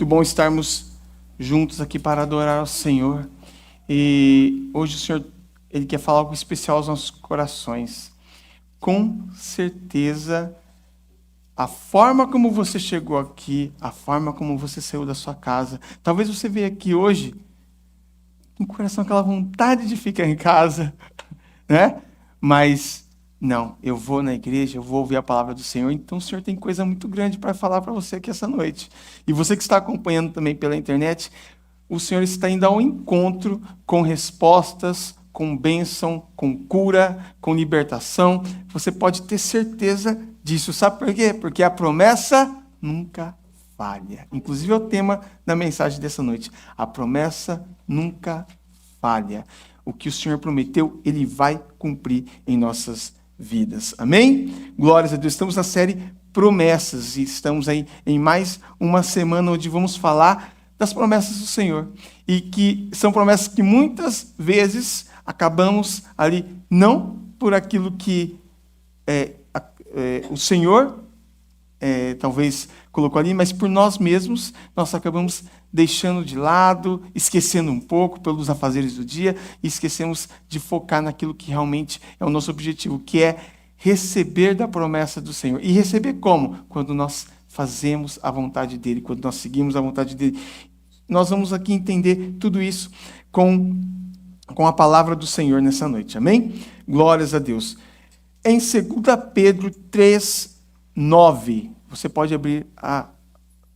Muito bom estarmos juntos aqui para adorar ao Senhor. E hoje o Senhor, Ele quer falar algo especial aos nossos corações. Com certeza, a forma como você chegou aqui, a forma como você saiu da sua casa, talvez você veja aqui hoje com o coração aquela vontade de ficar em casa, né? Mas não, eu vou na igreja, eu vou ouvir a palavra do Senhor, então o Senhor tem coisa muito grande para falar para você aqui essa noite. E você que está acompanhando também pela internet, o Senhor está indo ao encontro com respostas, com bênção, com cura, com libertação. Você pode ter certeza disso. Sabe por quê? Porque a promessa nunca falha. Inclusive é o tema da mensagem dessa noite. A promessa nunca falha. O que o Senhor prometeu, Ele vai cumprir em nossas vidas. Amém? Glórias a Deus. Estamos na série Promessas e estamos aí em mais uma semana onde vamos falar das promessas do Senhor. E que são promessas que muitas vezes acabamos ali, não por aquilo que o Senhor talvez colocou ali, mas por nós mesmos, nós acabamos deixando de lado, esquecendo um pouco pelos afazeres do dia, e esquecemos de focar naquilo que realmente é o nosso objetivo, que é receber da promessa do Senhor. E receber como? Quando nós fazemos a vontade dEle, quando nós seguimos a vontade dEle. Nós vamos aqui entender tudo isso com a palavra do Senhor nessa noite, amém? Glórias a Deus. Em 2 Pedro 3:9, você pode abrir a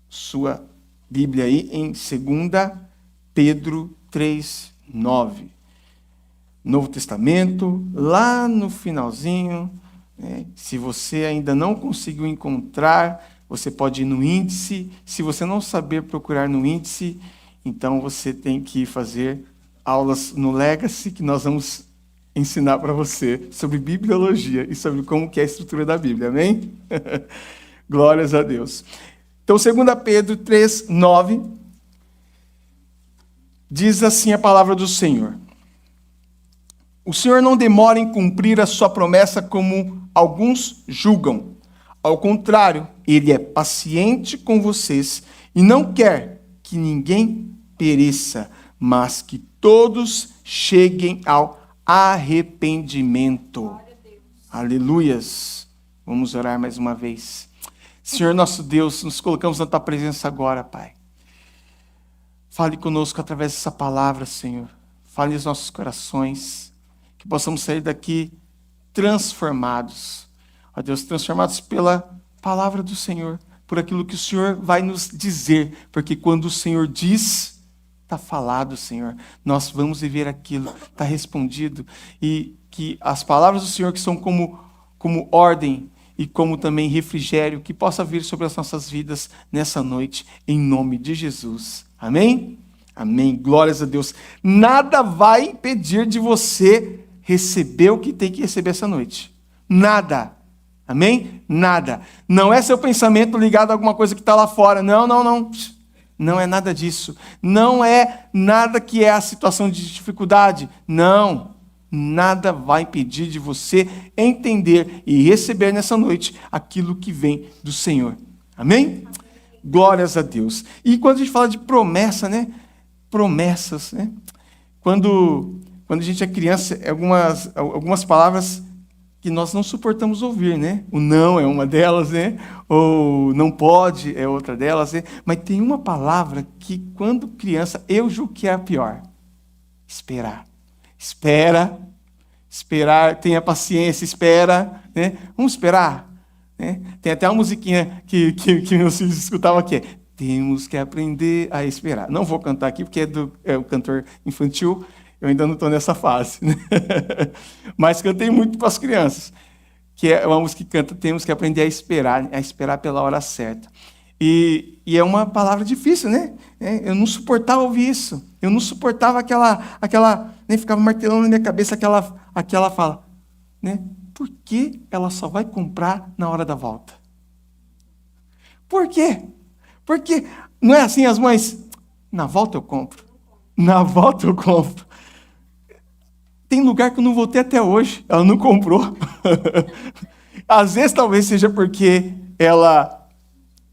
sua Bíblia aí em 2 Pedro 3:9. Novo Testamento, lá no finalzinho, né? Se você ainda não conseguiu encontrar, você pode ir no índice. Se você não saber procurar no índice, então você tem que fazer aulas no Legacy, que nós vamos ensinar para você sobre bibliologia e sobre como que é a estrutura da Bíblia, amém? Glórias a Deus. Então, 2 Pedro 3:9, diz assim a palavra do Senhor. O Senhor não demora em cumprir a sua promessa como alguns julgam. Ao contrário, Ele é paciente com vocês e não quer que ninguém pereça, mas que todos cheguem ao arrependimento. Aleluias. Vamos orar mais uma vez. Senhor nosso Deus, nos colocamos na Tua presença agora, Pai. Fale conosco através dessa palavra, Senhor. Fale nos nossos corações, que possamos sair daqui transformados. Ó Deus, transformados pela palavra do Senhor, por aquilo que o Senhor vai nos dizer, porque quando o Senhor diz, está falado, Senhor. Nós vamos viver aquilo, está respondido, e que as palavras do Senhor, que são como ordem, e como também refrigério, que possa vir sobre as nossas vidas nessa noite, em nome de Jesus. Amém? Amém. Glórias a Deus. Nada vai impedir de você receber o que tem que receber essa noite. Nada. Amém? Nada. Não é seu pensamento ligado a alguma coisa que está lá fora. Não, não, não. Não é nada disso. Não é nada que é a situação de dificuldade. Não. Nada vai impedir de você entender e receber nessa noite aquilo que vem do Senhor. Amém? Glórias a Deus. E quando a gente fala de promessa, né? Promessas, né? Quando a gente é criança, algumas palavras que nós não suportamos ouvir, né? O não é uma delas, né? Ou não pode é outra delas, né? Mas tem uma palavra que, quando criança, eu julgo que é a pior. Esperar. Esperar, tenha paciência, espera, né? Vamos esperar, né? Tem até uma musiquinha que meus filhos escutavam aqui, temos que aprender a esperar. Não vou cantar aqui porque é o cantor infantil, eu ainda não estou nessa fase, né? Mas cantei muito para as crianças, que é uma música que canta, temos que aprender a esperar pela hora certa. E é uma palavra difícil, né? Eu não suportava ouvir isso. Eu não suportava aquela nem ficava martelando na minha cabeça aquela fala, né? Por que ela só vai comprar na hora da volta? Por quê? Porque não é assim as mães, na volta eu compro. Na volta eu compro. Tem lugar que eu não voltei até hoje, ela não comprou. Às vezes talvez seja porque ela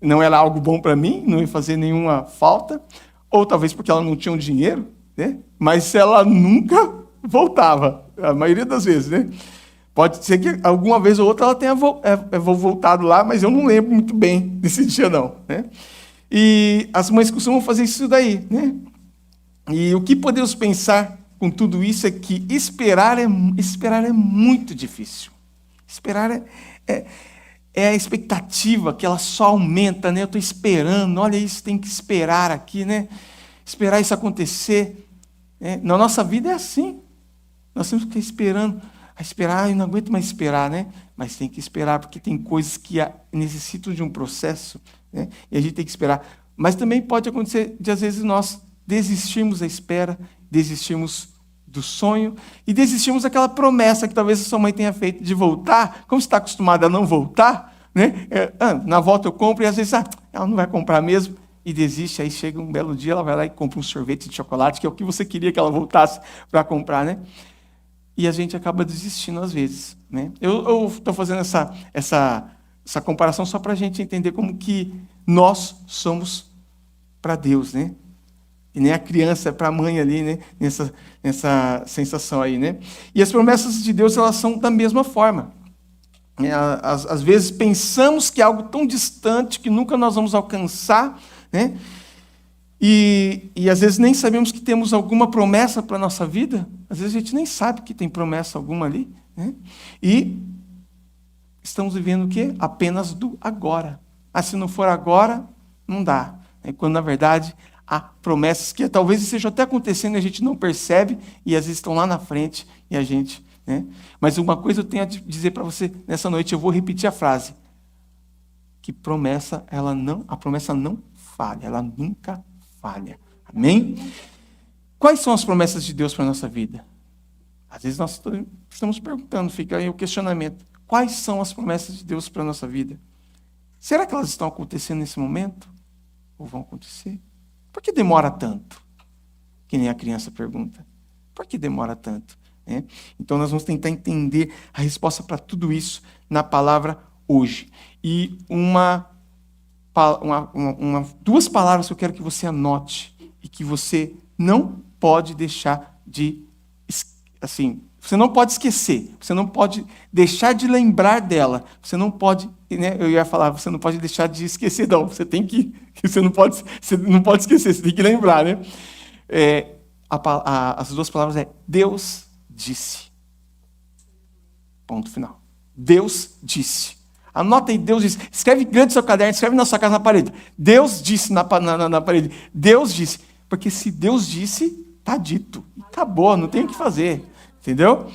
não era algo bom para mim, não ia fazer nenhuma falta, ou talvez porque ela não tinha um dinheiro, né? Mas ela nunca voltava, a maioria das vezes, né? Pode ser que alguma vez ou outra ela tenha voltado lá, mas eu não lembro muito bem desse dia, não, né? E as mães costumam fazer isso daí, né? E o que podemos pensar com tudo isso é que esperar é muito difícil. Esperar é a expectativa que ela só aumenta, né? Eu estou esperando, olha isso, tem que esperar aqui, né? Esperar isso acontecer. Né? Na nossa vida é assim. Nós temos que ficar esperando. Eu não aguento mais esperar, né? Mas tem que esperar, porque tem coisas que necessitam de um processo, né? E a gente tem que esperar. Mas também pode acontecer de, às vezes, nós desistirmos da espera, desistirmos do sonho e desistimos daquela promessa que talvez a sua mãe tenha feito de voltar. Como você está acostumada a não voltar, né? Na volta eu compro e às vezes ela não vai comprar mesmo e desiste. Aí chega um belo dia, ela vai lá e compra um sorvete de chocolate, que é o que você queria que ela voltasse para comprar, né? E a gente acaba desistindo às vezes, né? Eu estou fazendo essa comparação só para a gente entender como que nós somos para Deus, né? E nem a criança é para a mãe ali, né? Nessa sensação aí, né? E as promessas de Deus, elas são da mesma forma. Às vezes pensamos que é algo tão distante que nunca nós vamos alcançar, né? E às vezes nem sabemos que temos alguma promessa para a nossa vida. Às vezes a gente nem sabe que tem promessa alguma ali, né? E estamos vivendo o quê? Apenas do agora. Se não for agora, não dá. Quando, na verdade, há promessas que talvez estejam até acontecendo e a gente não percebe, e às vezes estão lá na frente, e a gente... né? Mas uma coisa eu tenho a dizer para você nessa noite, eu vou repetir a frase. Que a promessa não falha, ela nunca falha. Amém? Quais são as promessas de Deus para a nossa vida? Às vezes nós estamos perguntando, fica aí o questionamento. Quais são as promessas de Deus para a nossa vida? Será que elas estão acontecendo nesse momento? Ou vão acontecer? Por que demora tanto? Que nem a criança pergunta. Por que demora tanto? Né? Então nós vamos tentar entender a resposta para tudo isso na palavra hoje. E duas palavras que eu quero que você anote e que você não pode deixar de, assim, você não pode esquecer, você não pode deixar de lembrar dela, você não pode, né, eu ia falar, você não pode deixar de esquecer, não, você não pode esquecer, você tem que lembrar, né? As duas palavras Deus disse. Ponto final. Deus disse. Anota aí, Deus disse. Escreve grande no seu caderno, escreve na sua casa na parede. Deus disse na parede. Deus disse. Porque se Deus disse, está dito. Acabou, não tem o que fazer. Entendeu?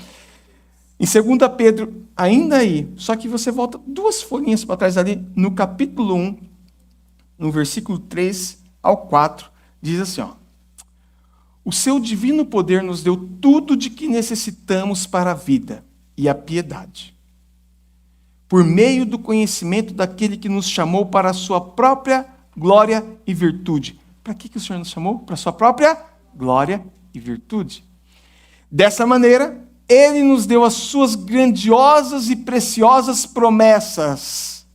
Em 2 Pedro, ainda aí, só que você volta 2 folhinhas para trás ali, no capítulo 1, no versículo 3 ao 4, diz assim, ó. O seu divino poder nos deu tudo de que necessitamos para a vida e a piedade. Por meio do conhecimento daquele que nos chamou para a sua própria glória e virtude. Para que o Senhor nos chamou? Para a sua própria glória e virtude. Dessa maneira, Ele nos deu as suas grandiosas e preciosas promessas,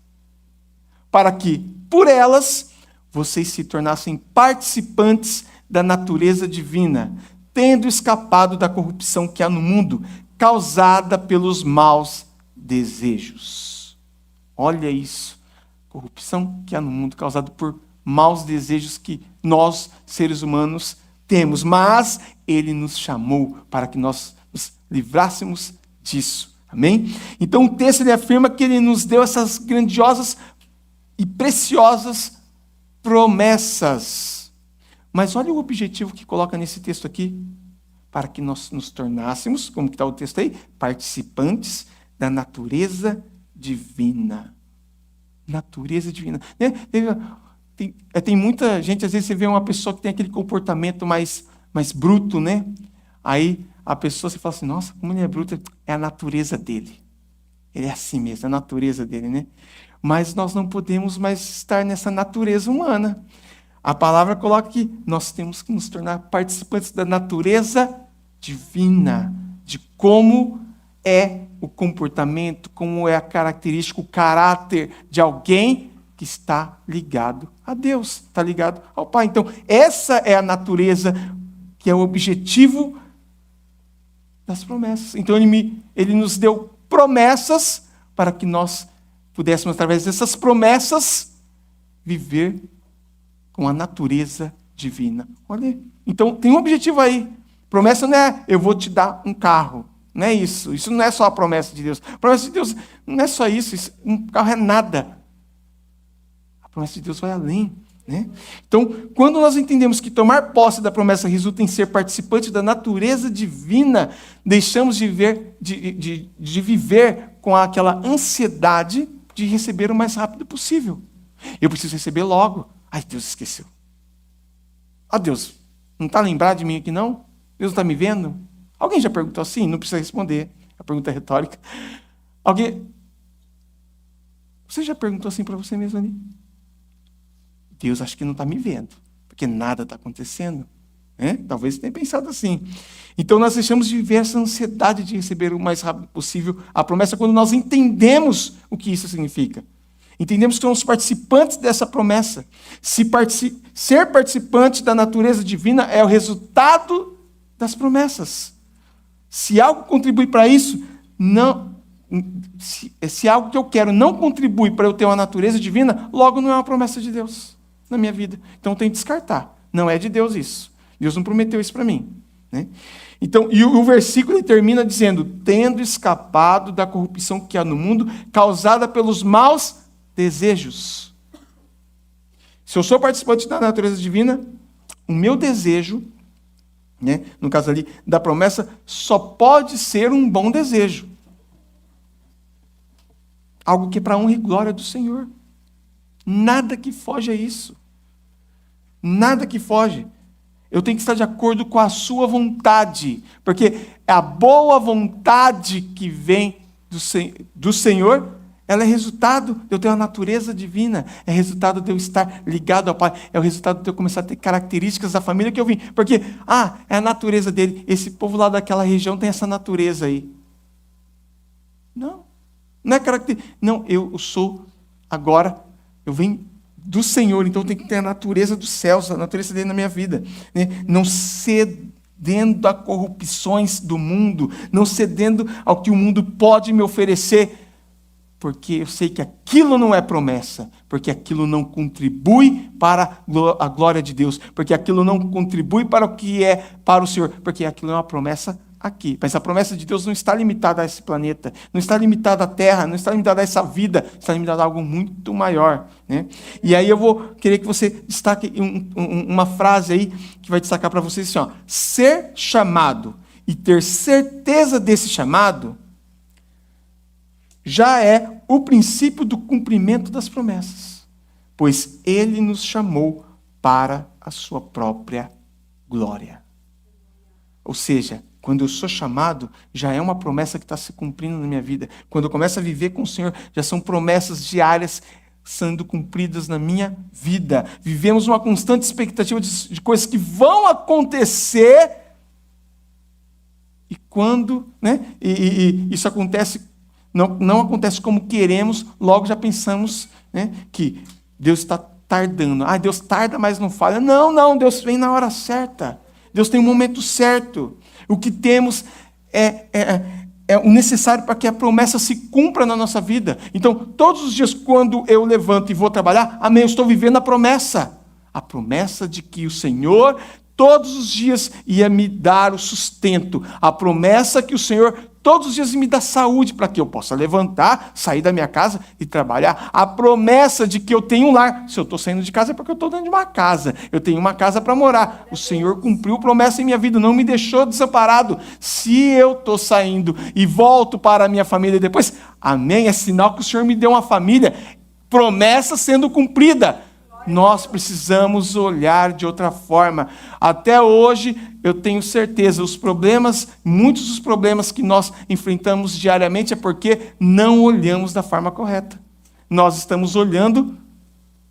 para que, por elas, vocês se tornassem participantes da natureza divina, tendo escapado da corrupção que há no mundo, causada pelos maus desejos. Olha isso. Corrupção que há no mundo, causada por maus desejos que nós, seres humanos, temos. Mas Ele nos chamou para que nós nos livrássemos disso. Amém? Então o texto ele afirma que Ele nos deu essas grandiosas e preciosas promessas. Mas olha o objetivo que coloca nesse texto aqui. Para que nós nos tornássemos, como que está o texto aí? Participantes da natureza divina. Natureza divina. Tem muita gente, às vezes você vê uma pessoa que tem aquele comportamento mais bruto, né? Aí a pessoa, você fala assim, nossa, como ele é bruto, é a natureza dele. Ele é assim mesmo, é a natureza dele, né? Mas nós não podemos mais estar nessa natureza humana. A palavra coloca que nós temos que nos tornar participantes da natureza divina, de como é o comportamento, como é a característica, o caráter de alguém que está ligado a Deus, está ligado ao Pai. Então, essa é a natureza, que é o objetivo das promessas. Então, ele nos deu promessas para que nós pudéssemos, através dessas promessas, viver com a natureza divina. Olha, então tem um objetivo aí. Promessa não é, eu vou te dar um carro. Não é isso. Isso não é só a promessa de Deus. A promessa de Deus não é só isso. Um carro é nada. A promessa de Deus vai além. Né? Então, quando nós entendemos que tomar posse da promessa resulta em ser participante da natureza divina, deixamos de viver com aquela ansiedade de receber o mais rápido possível. Eu preciso receber logo. Ai, Deus esqueceu. Deus, não está lembrado de mim aqui não? Deus não está me vendo? Alguém já perguntou assim? Não precisa responder. A pergunta é retórica. Você já perguntou assim para você mesmo ali? Deus acho que não está me vendo, porque nada está acontecendo. Talvez você tenha pensado assim. Então nós deixamos de viver essa ansiedade de receber o mais rápido possível a promessa quando nós entendemos o que isso significa. Entendemos que somos participantes dessa promessa. Ser participante da natureza divina é o resultado das promessas. Se algo contribui para isso, se algo que eu quero não contribui para eu ter uma natureza divina, logo não é uma promessa de Deus na minha vida. Então eu tenho que descartar. Não é de Deus isso. Deus não prometeu isso para mim. Né? Então, e o versículo ele termina dizendo, tendo escapado da corrupção que há no mundo, causada pelos maus desejos. Se eu sou participante da natureza divina, o meu desejo, né, no caso ali da promessa, só pode ser um bom desejo. Algo que é para a honra e glória do Senhor. Nada que foge a isso. Nada que foge. Eu tenho que estar de acordo com a sua vontade, porque a boa vontade que vem do Senhor, ela é resultado de eu ter uma natureza divina, é resultado de eu estar ligado ao Pai, é o resultado de eu começar a ter características da família que eu vim, porque, é a natureza dele, esse povo lá daquela região tem essa natureza aí. Não é característica, não, eu sou, agora, eu venho do Senhor, então eu tenho que ter a natureza dos céus, a natureza dele na minha vida, né? Não cedendo a corrupções do mundo, não cedendo ao que o mundo pode me oferecer, porque eu sei que aquilo não é promessa, porque aquilo não contribui para a glória de Deus, porque aquilo não contribui para o que é para o Senhor, porque aquilo é uma promessa aqui. Mas a promessa de Deus não está limitada a esse planeta, não está limitada à Terra, não está limitada a essa vida, está limitada a algo muito maior. Né? E aí eu vou querer que você destaque uma frase aí, que vai destacar para vocês assim, ser chamado e ter certeza desse chamado, já é o princípio do cumprimento das promessas, pois ele nos chamou para a sua própria glória. Ou seja, quando eu sou chamado, já é uma promessa que está se cumprindo na minha vida. Quando eu começo a viver com o Senhor, já são promessas diárias sendo cumpridas na minha vida. Vivemos uma constante expectativa de coisas que vão acontecer, e quando, né, e isso acontece, não acontece como queremos, logo já pensamos, né, que Deus está tardando. Deus tarda, mas não falha. Não, Deus vem na hora certa. Deus tem um momento certo. O que temos é o necessário para que a promessa se cumpra na nossa vida. Então, todos os dias, quando eu levanto e vou trabalhar, amém, eu estou vivendo a promessa. A promessa de que o Senhor, todos os dias, ia me dar o sustento. A promessa que o Senhor, todos os dias, me dá saúde para que eu possa levantar, sair da minha casa e trabalhar. A promessa de que eu tenho um lar. Se eu estou saindo de casa é porque eu estou dentro de uma casa. Eu tenho uma casa para morar. O Senhor cumpriu a promessa em minha vida, não me deixou desamparado. Se eu estou saindo e volto para a minha família depois, amém, é sinal que o Senhor me deu uma família. Promessa sendo cumprida. Nós precisamos olhar de outra forma. Até hoje, eu tenho certeza, muitos dos problemas que nós enfrentamos diariamente é porque não olhamos da forma correta. Nós estamos olhando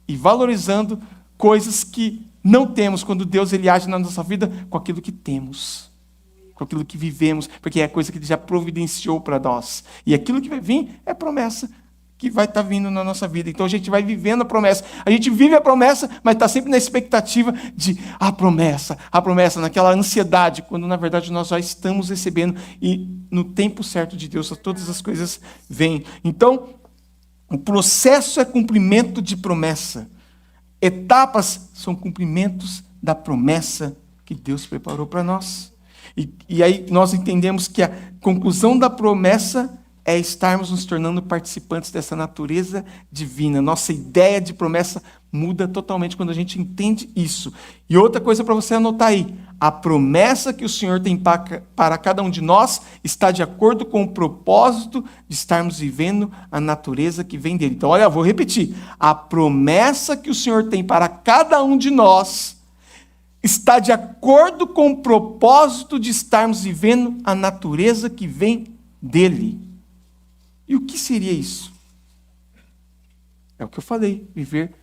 e valorizando coisas que não temos, quando Deus ele age na nossa vida com aquilo que temos, com aquilo que vivemos, porque é a coisa que Ele já providenciou para nós. E aquilo que vai vir é promessa que vai estar vindo na nossa vida. Então a gente vai vivendo a promessa. A gente vive a promessa, mas está sempre na expectativa de a promessa, naquela ansiedade, quando na verdade nós já estamos recebendo e no tempo certo de Deus todas as coisas vêm. Então, o processo é cumprimento de promessa. Etapas são cumprimentos da promessa que Deus preparou para nós. E aí nós entendemos que a conclusão da promessa é estarmos nos tornando participantes dessa natureza divina. Nossa ideia de promessa muda totalmente quando a gente entende isso. E outra coisa para você anotar aí: a promessa que o Senhor tem para cada um de nós está de acordo com o propósito de estarmos vivendo a natureza que vem dele. Então, olha, eu vou repetir. A promessa que o Senhor tem para cada um de nós está de acordo com o propósito de estarmos vivendo a natureza que vem dele. E o que seria isso? É o que eu falei, viver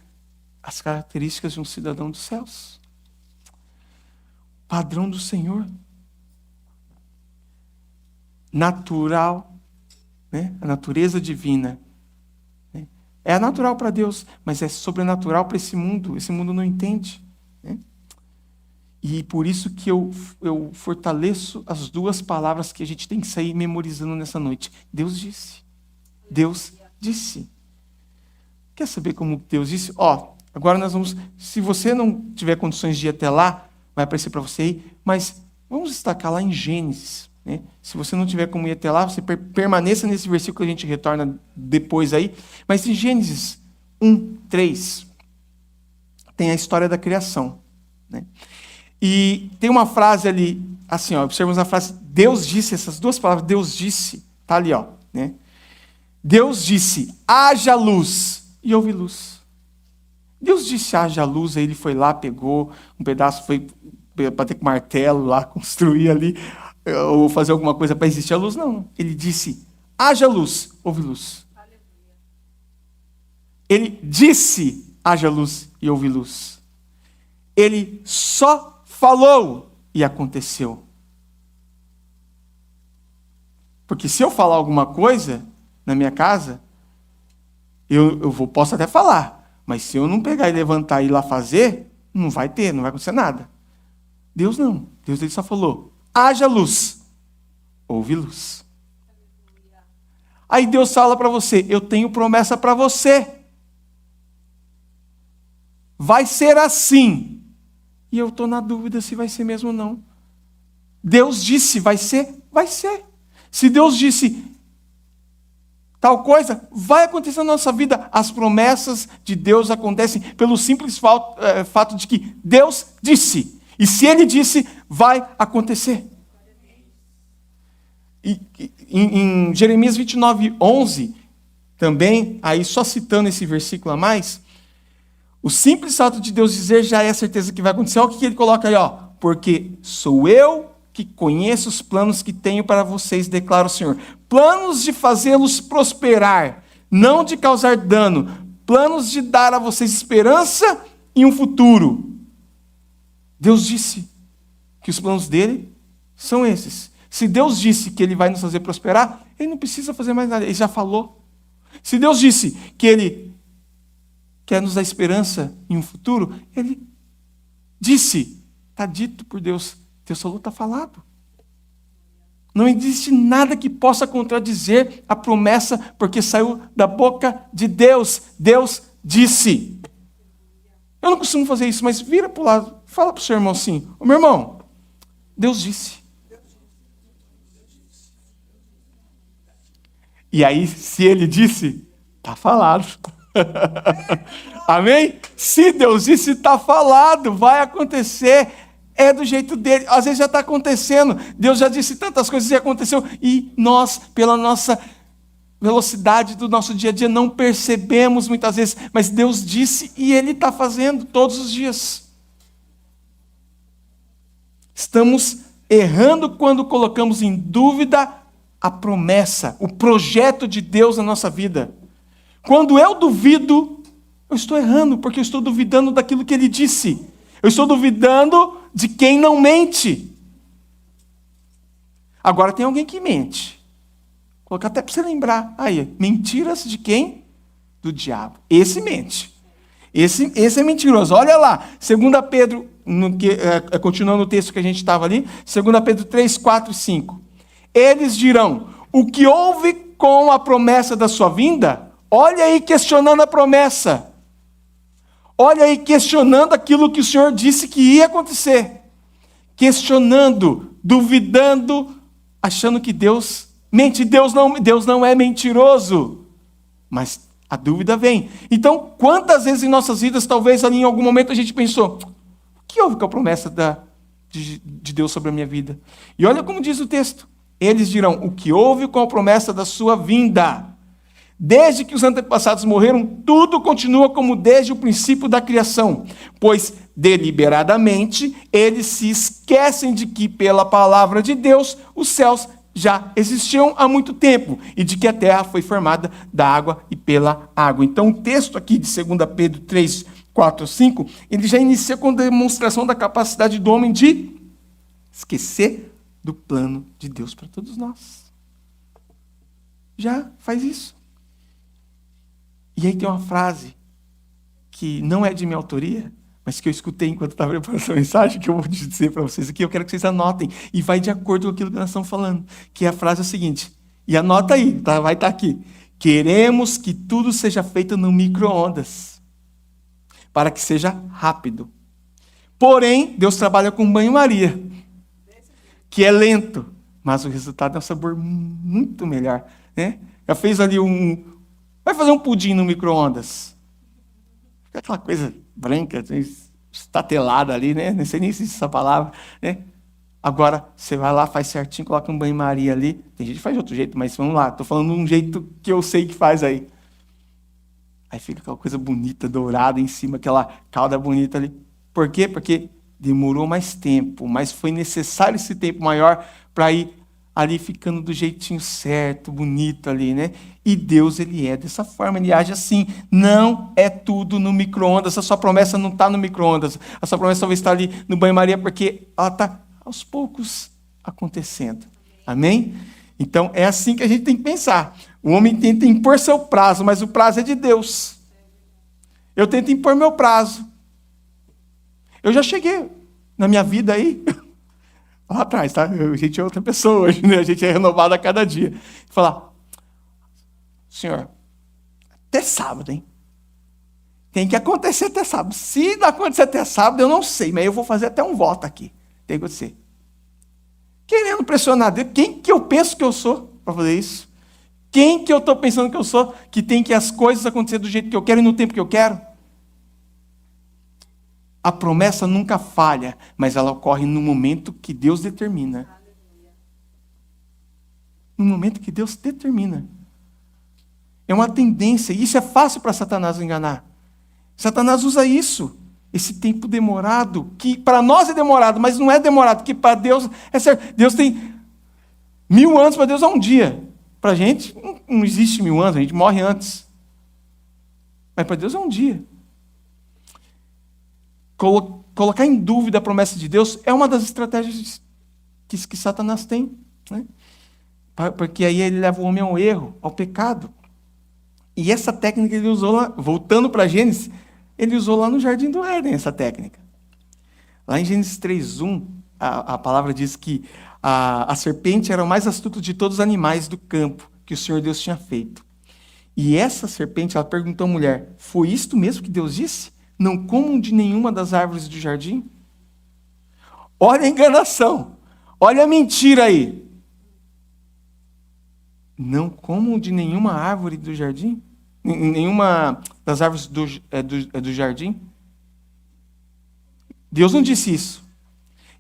as características de um cidadão dos céus. Padrão do Senhor. Natural, né? A natureza divina. Né? É natural para Deus, mas é sobrenatural para esse mundo. Esse mundo não entende. Né? E por isso que eu fortaleço as duas palavras que a gente tem que sair memorizando nessa noite. Deus disse. Deus disse. Quer saber como Deus disse? Agora nós vamos... Se você não tiver condições de ir até lá, vai aparecer para você aí, mas vamos destacar lá em Gênesis. Né? Se você não tiver como ir até lá, você permaneça nesse versículo que a gente retorna depois aí. Mas em Gênesis 1:3, tem a história da criação. Né? E tem uma frase ali, assim, observamos a frase, Deus disse, essas duas palavras, Deus disse, está ali, né? Deus disse, haja luz, e houve luz. Deus disse, haja luz, aí ele foi lá, pegou um pedaço, foi bater com martelo lá, construir ali, ou fazer alguma coisa para existir a luz. Não, ele disse, haja luz, houve luz. Ele disse, haja luz, e houve luz. Ele só falou, e aconteceu. Porque se eu falar alguma coisa na minha casa, posso até falar, mas se eu não pegar e levantar e ir lá fazer, não vai acontecer nada. Deus não. Deus ele só falou, haja luz, houve luz. Aí Deus fala para você, eu tenho promessa para você. Vai ser assim. E eu estou na dúvida se vai ser mesmo ou não. Deus disse, vai ser, vai ser. Se Deus disse tal coisa, vai acontecer na nossa vida. As promessas de Deus acontecem pelo simples fato de que Deus disse. E se Ele disse, vai acontecer. E em Jeremias 29:11, também, aí só citando esse versículo a mais, o simples fato de Deus dizer já é a certeza que vai acontecer. Olha o que ele coloca aí, porque sou eu que conheço os planos que tenho para vocês, declara o Senhor. Planos de fazê-los prosperar, não de causar dano. Planos de dar a vocês esperança e um futuro. Deus disse que os planos dele são esses. Se Deus disse que ele vai nos fazer prosperar, ele não precisa fazer mais nada, ele já falou. Se Deus disse que ele quer nos dar esperança e um futuro, ele disse, está dito por Deus. Deus falou, está falado. Não existe nada que possa contradizer a promessa, porque saiu da boca de Deus. Deus disse. Eu não costumo fazer isso, mas vira para o lado, fala para o seu irmão assim, meu irmão, Deus disse. E aí, se ele disse, está falado. Amém? Se Deus disse, está falado, vai acontecer. É do jeito dele, às vezes já está acontecendo. Deus já disse tantas coisas e aconteceu. E nós, pela nossa velocidade do nosso dia a dia, não percebemos muitas vezes. Mas Deus disse e Ele está fazendo todos os dias. Estamos errando quando colocamos em dúvida a promessa, o projeto de Deus na nossa vida. Quando eu duvido, eu estou errando, porque eu estou duvidando daquilo que Ele disse. Eu estou duvidando de quem não mente. Agora tem alguém que mente. Vou colocar até para você lembrar. Aí, mentiras de quem do diabo. Esse mente. Esse é mentiroso. Olha lá, 2 Pedro, continuando o texto que a gente estava ali, 2 Pedro 3, 4 e 5. Eles dirão, o que houve com a promessa da sua vinda? Olha aí questionando a promessa. Olha aí questionando aquilo que o Senhor disse que ia acontecer. Questionando, duvidando, achando que Deus mente. Deus não é mentiroso. Mas a dúvida vem. Então, quantas vezes em nossas vidas, talvez ali em algum momento a gente pensou, o que houve com a promessa de Deus sobre a minha vida? E olha como diz o texto. Eles dirão, o que houve com a promessa da sua vinda? Desde que os antepassados morreram, tudo continua como desde o princípio da criação, pois deliberadamente eles se esquecem de que pela palavra de Deus os céus já existiam há muito tempo e de que a terra foi formada da água e pela água. Então o texto aqui de 2 Pedro 3, 4, 5, ele já inicia com a demonstração da capacidade do homem de esquecer do plano de Deus para todos nós. Já faz isso. E aí tem uma frase que não é de minha autoria, mas que eu escutei enquanto estava preparando essa mensagem, que eu vou dizer para vocês aqui, eu quero que vocês anotem, e vai de acordo com aquilo que nós estamos falando, que a frase é a seguinte, e anota aí, tá? Vai estar aqui. Queremos que tudo seja feito no micro-ondas, para que seja rápido. Porém, Deus trabalha com banho-maria, que é lento, mas o resultado é um sabor muito melhor, né? Já fez ali vai fazer um pudim no micro-ondas. Fica aquela coisa branca, estatelada ali, né? Não sei nem se existe essa palavra, né? Agora, você vai lá, faz certinho, coloca um banho-maria ali. Tem gente que faz de outro jeito, mas vamos lá. Estou falando de um jeito que eu sei que faz aí. Aí fica aquela coisa bonita, dourada em cima, aquela calda bonita ali. Por quê? Porque demorou mais tempo, mas foi necessário esse tempo maior para ir ali ficando do jeitinho certo, bonito ali, né? E Deus, ele é dessa forma, ele age assim. Não é tudo no micro-ondas, a sua promessa não está no micro-ondas. A sua promessa talvez está ali no banho-maria, porque ela está aos poucos acontecendo. Amém? Então, é assim que a gente tem que pensar. O homem tenta impor seu prazo, mas o prazo é de Deus. Eu tento impor meu prazo. Eu já cheguei na minha vida aí, lá atrás, tá? A gente é outra pessoa hoje, né? A gente é renovado a cada dia. Falar, Senhor, até sábado, hein? Tem que acontecer até sábado. Se não acontecer até sábado, eu não sei, mas eu vou fazer até um voto aqui. Tem que acontecer. Querendo pressionar Deus, quem que eu penso que eu sou para fazer isso? Quem que eu estou pensando que eu sou, que tem que as coisas acontecer do jeito que eu quero e no tempo que eu quero? A promessa nunca falha, mas ela ocorre no momento que Deus determina. No momento que Deus determina. É uma tendência, e isso é fácil para Satanás enganar. Satanás usa isso, esse tempo demorado, que para nós é demorado, mas não é demorado, que para Deus é certo. Deus tem 1000 anos, para Deus é um dia. Para a gente, não existe 1000 anos, a gente morre antes. Mas para Deus é um dia. Colocar em dúvida a promessa de Deus é uma das estratégias que Satanás tem, né? Porque aí ele leva o homem ao erro, ao pecado. E essa técnica ele usou lá, voltando para Gênesis, ele usou lá no Jardim do Éden, essa técnica. Lá em Gênesis 3:1, a palavra diz que a serpente era o mais astuto de todos os animais do campo que o Senhor Deus tinha feito. E essa serpente, ela perguntou à mulher, foi isto mesmo que Deus disse? Não comam de nenhuma das árvores do jardim? Olha a enganação. Olha a mentira aí. Não comam de nenhuma árvore do jardim? Nenhuma das árvores do jardim? Deus não disse isso.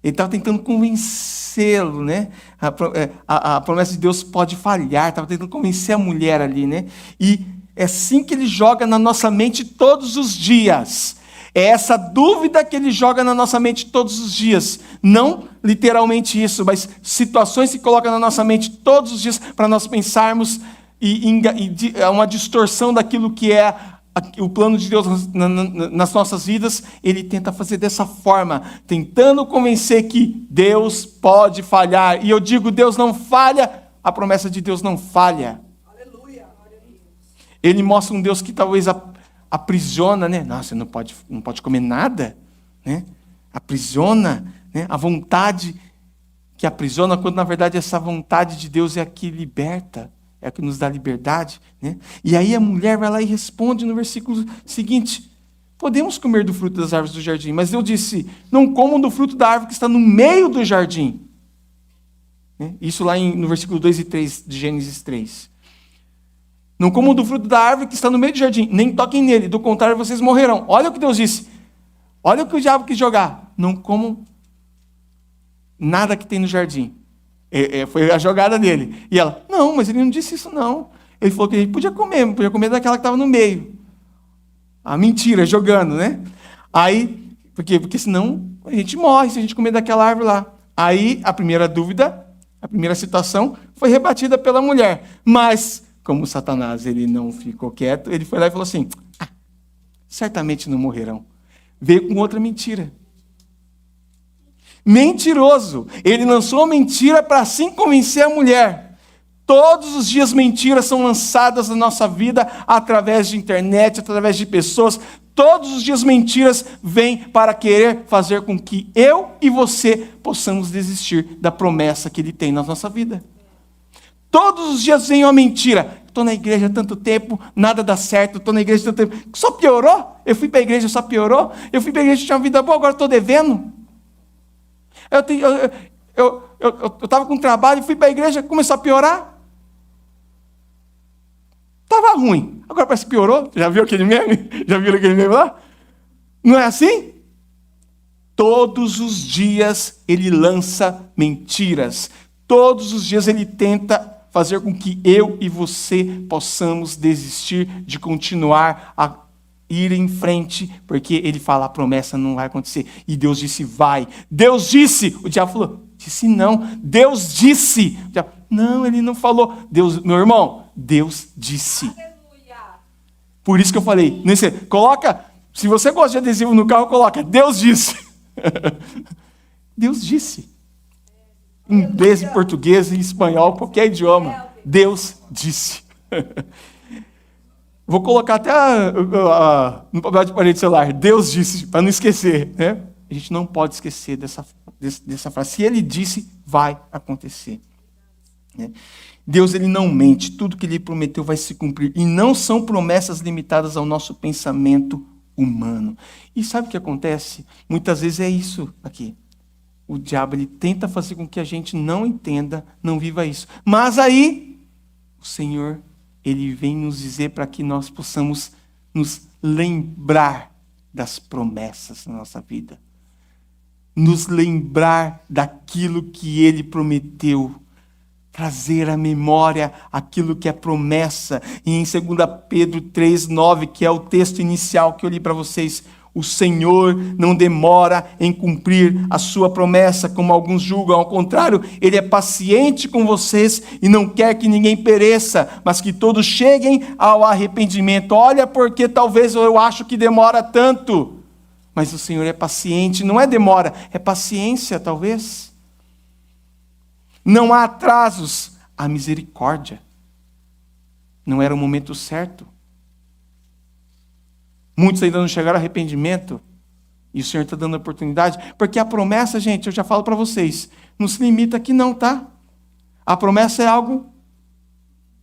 Ele estava tentando convencê-lo, né? A promessa de Deus pode falhar. Estava tentando convencer a mulher ali, né? E é assim que ele joga na nossa mente todos os dias. É essa dúvida que ele joga na nossa mente todos os dias. Não literalmente isso, mas situações que coloca na nossa mente todos os dias para nós pensarmos é uma distorção daquilo que é o plano de Deus nas nossas vidas. Ele tenta fazer dessa forma, tentando convencer que Deus pode falhar. E eu digo, Deus não falha, a promessa de Deus não falha. Ele mostra um Deus que talvez aprisiona, né? Não, você não pode comer nada, né? Aprisiona, né? A vontade que aprisiona, quando na verdade essa vontade de Deus é a que liberta, é a que nos dá liberdade, né? E aí a mulher vai lá e responde no versículo seguinte: podemos comer do fruto das árvores do jardim, mas eu disse, não comam do fruto da árvore que está no meio do jardim. Isso lá no versículo 2 e 3 de Gênesis 3. Não comam do fruto da árvore que está no meio do jardim, nem toquem nele, do contrário vocês morrerão. Olha o que Deus disse. Olha o que o diabo quis jogar. Não comam nada que tem no jardim. Foi a jogada dele. E ela, não, mas ele não disse isso não. Ele falou que a gente podia comer daquela que estava no meio. A mentira, jogando, né? Aí, porque senão a gente morre se a gente comer daquela árvore lá. Aí, a primeira dúvida, a primeira situação, foi rebatida pela mulher. Mas, como Satanás ele não ficou quieto, ele foi lá e falou assim, certamente não morrerão. Veio com outra mentira. Mentiroso. Ele lançou a mentira para assim convencer a mulher. Todos os dias mentiras são lançadas na nossa vida através de internet, através de pessoas. Todos os dias mentiras vêm para querer fazer com que eu e você possamos desistir da promessa que Ele tem na nossa vida. Todos os dias vem uma mentira. Estou na igreja há tanto tempo, nada dá certo, estou na igreja há tanto tempo. Só piorou? Eu fui para a igreja, só piorou? Eu fui para a igreja, tinha uma vida boa, agora estou devendo? Eu estava com trabalho, fui para a igreja, começou a piorar? Estava ruim, agora parece que piorou. Já viu aquele meme? Já viram aquele meme lá? Não é assim? Todos os dias ele lança mentiras. Todos os dias ele tenta fazer com que eu e você possamos desistir de continuar a ir em frente, porque ele fala, a promessa não vai acontecer. E Deus disse, vai. Deus disse. O diabo falou, disse não. Deus disse. O diabo, não, ele não falou. Deus, meu irmão, Deus disse. Aleluia. Por isso que eu falei, coloca, se você gosta de adesivo no carro, coloca, Deus disse. Deus disse. Em inglês, em português, em espanhol, qualquer idioma. Deus disse. Vou colocar até no papel de parede do celular. Deus disse, para não esquecer. Né? A gente não pode esquecer dessa frase. Se Ele disse, vai acontecer. Né? Deus ele não mente. Tudo que Ele prometeu vai se cumprir. E não são promessas limitadas ao nosso pensamento humano. E sabe o que acontece? Muitas vezes é isso aqui. O diabo ele tenta fazer com que a gente não entenda, não viva isso. Mas aí, o Senhor Ele vem nos dizer para que nós possamos nos lembrar das promessas na nossa vida. Nos lembrar daquilo que Ele prometeu. Trazer à memória aquilo que é promessa. E em 2 Pedro 3,9, que é o texto inicial que eu li para vocês, o Senhor não demora em cumprir a sua promessa, como alguns julgam. Ao contrário, Ele é paciente com vocês e não quer que ninguém pereça, mas que todos cheguem ao arrependimento. Olha, porque talvez eu acho que demora tanto. Mas o Senhor é paciente, não é demora, é paciência, talvez. Não há atrasos, há misericórdia. Não era o momento certo. Muitos ainda não chegaram ao arrependimento. E o Senhor está dando oportunidade. Porque a promessa, gente, eu já falo para vocês, não se limita aqui não, tá? A promessa é algo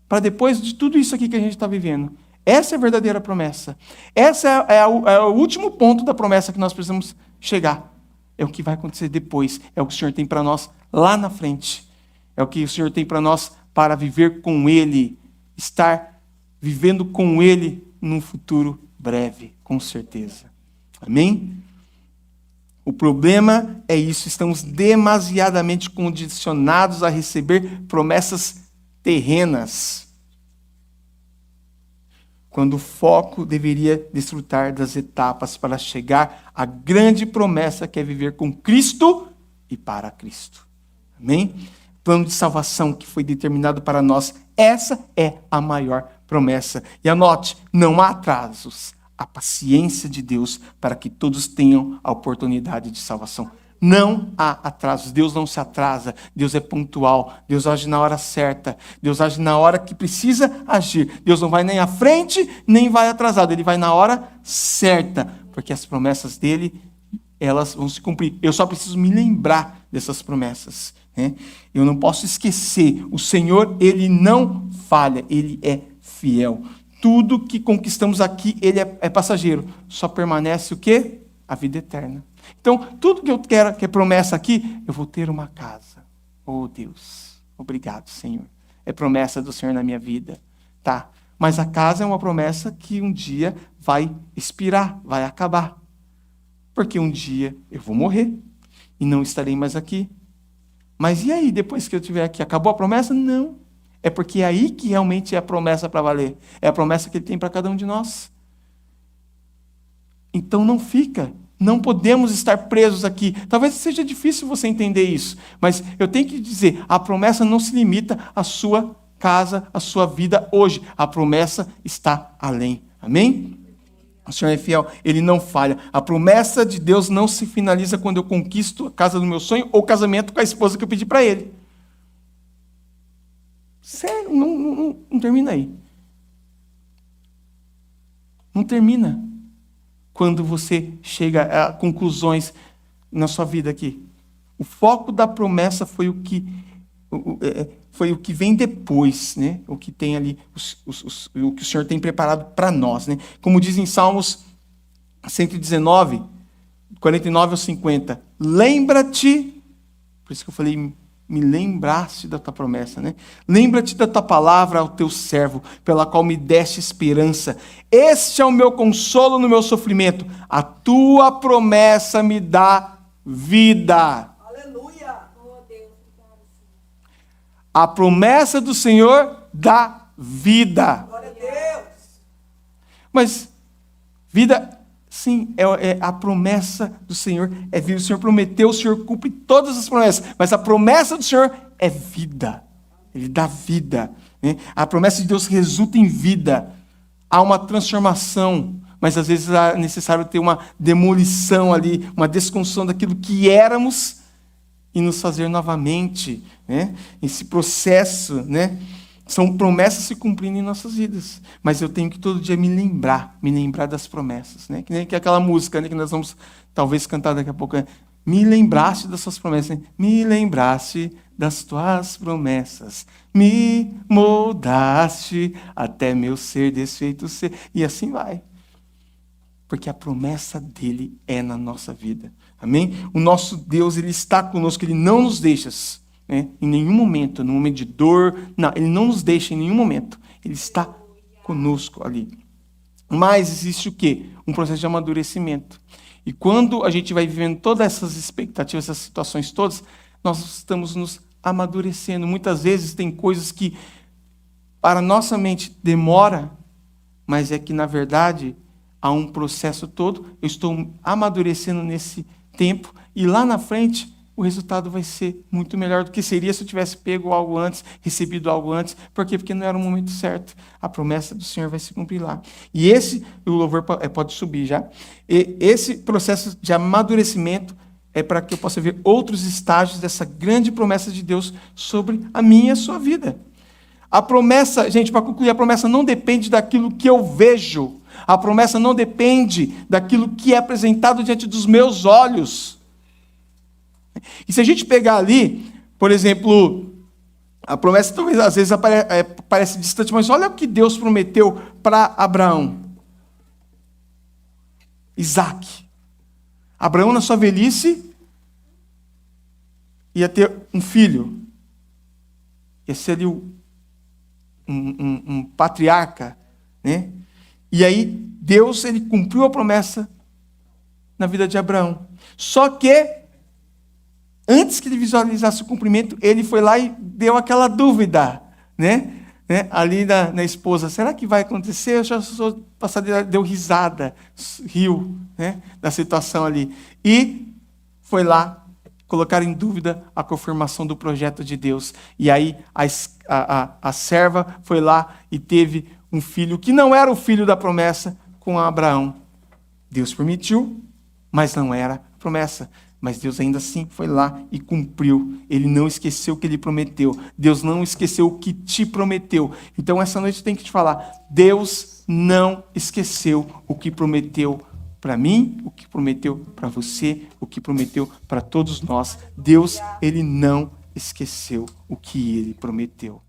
para depois de tudo isso aqui que a gente está vivendo. Essa é a verdadeira promessa. Essa é o último ponto da promessa que nós precisamos chegar. É o que vai acontecer depois. É o que o Senhor tem para nós lá na frente. É o que o Senhor tem para nós para viver com Ele. Estar vivendo com Ele num futuro breve, com certeza. Amém? O problema é isso, estamos demasiadamente condicionados a receber promessas terrenas, quando o foco deveria desfrutar das etapas para chegar à grande promessa que é viver com Cristo e para Cristo. Amém? Plano de salvação que foi determinado para nós, essa é a maior promessa. E anote, não há atrasos. A paciência de Deus para que todos tenham a oportunidade de salvação. Não há atrasos. Deus não se atrasa. Deus é pontual. Deus age na hora certa. Deus age na hora que precisa agir. Deus não vai nem à frente, nem vai atrasado. Ele vai na hora certa. Porque as promessas dele, elas vão se cumprir. Eu só preciso me lembrar dessas promessas, né? Eu não posso esquecer. O Senhor, ele não falha. Ele é fiel. Tudo que conquistamos aqui, ele é passageiro. Só permanece o quê? A vida eterna. Então, tudo que eu quero, que é promessa aqui, eu vou ter uma casa. Oh, Deus, obrigado, Senhor. É promessa do Senhor na minha vida, tá? Mas a casa é uma promessa que um dia vai expirar, vai acabar. Porque um dia eu vou morrer e não estarei mais aqui. Mas e aí, depois que eu estiver aqui, acabou a promessa? Não. É porque é aí que realmente é a promessa para valer. É a promessa que Ele tem para cada um de nós. Então não fica. Não podemos estar presos aqui. Talvez seja difícil você entender isso, mas eu tenho que dizer, a promessa não se limita à sua casa, à sua vida hoje. A promessa está além. Amém? O Senhor é fiel, Ele não falha. A promessa de Deus não se finaliza quando eu conquisto a casa do meu sonho ou casamento com a esposa que eu pedi para Ele. Sério, não termina aí. Não termina. Quando você chega a conclusões na sua vida aqui. O foco da promessa foi o que vem depois, né? O que tem ali, o que o Senhor tem preparado para nós, né? Como diz em Salmos 119, 49 ao 50. Lembra-te, por isso que eu falei, me lembraste da tua promessa, né? Lembra-te da tua palavra ao teu servo, pela qual me deste esperança. Este é o meu consolo no meu sofrimento. A tua promessa me dá vida. Aleluia! A promessa do Senhor dá vida. Glória a Deus! Mas vida, sim, é a promessa do Senhor é vida. O Senhor prometeu, o Senhor cumpre todas as promessas. Mas a promessa do Senhor é vida. Ele dá vida, né? A promessa de Deus resulta em vida. Há uma transformação, mas às vezes é necessário ter uma demolição ali, uma desconstrução daquilo que éramos e nos fazer novamente, né? Esse processo, né? São promessas se cumprindo em nossas vidas. Mas eu tenho que todo dia me lembrar das promessas, né? Que nem aquela música, né, que nós vamos talvez cantar daqui a pouco. Né? Me lembraste das suas promessas. Né? Me lembraste das tuas promessas. Me moldaste até meu ser desfeito ser. E assim vai. Porque a promessa dele é na nossa vida. Amém? O nosso Deus, ele está conosco, ele não nos deixa, né, em nenhum momento, no momento de dor, não, ele não nos deixa em nenhum momento. Ele está conosco ali. Mas existe o quê? Um processo de amadurecimento. E quando a gente vai vivendo todas essas expectativas, essas situações todas, nós estamos nos amadurecendo. Muitas vezes tem coisas que para a nossa mente demora, mas é que na verdade há um processo todo. Eu estou amadurecendo nesse tempo e lá na frente o resultado vai ser muito melhor do que seria se eu tivesse pego algo antes, recebido algo antes. Por quê? Porque não era o momento certo. A promessa do Senhor vai se cumprir lá. E o louvor pode subir já. E esse processo de amadurecimento é para que eu possa ver outros estágios dessa grande promessa de Deus sobre a minha e a sua vida. A promessa, gente, para concluir, a promessa não depende daquilo que eu vejo. A promessa não depende daquilo que é apresentado diante dos meus olhos. E se a gente pegar ali, por exemplo, a promessa talvez às vezes parece distante, mas olha o que Deus prometeu para Abraão. Isaac. Abraão, na sua velhice, ia ter um filho. Ia ser ali um patriarca, né? E aí, Deus, ele cumpriu a promessa na vida de Abraão. Só que, antes que ele visualizasse o cumprimento, ele foi lá e deu aquela dúvida, né? Ali na esposa, será que vai acontecer? Eu já sou passadeira, deu risada, riu, né, da situação ali. E foi lá colocar em dúvida a confirmação do projeto de Deus. E aí a serva foi lá e teve um filho que não era o filho da promessa com Abraão. Deus permitiu, mas não era a promessa. Mas Deus ainda assim foi lá e cumpriu. Ele não esqueceu o que ele prometeu. Deus não esqueceu o que te prometeu. Então essa noite eu tenho que te falar, Deus não esqueceu o que prometeu para mim, o que prometeu para você, o que prometeu para todos nós. Deus, ele não esqueceu o que ele prometeu.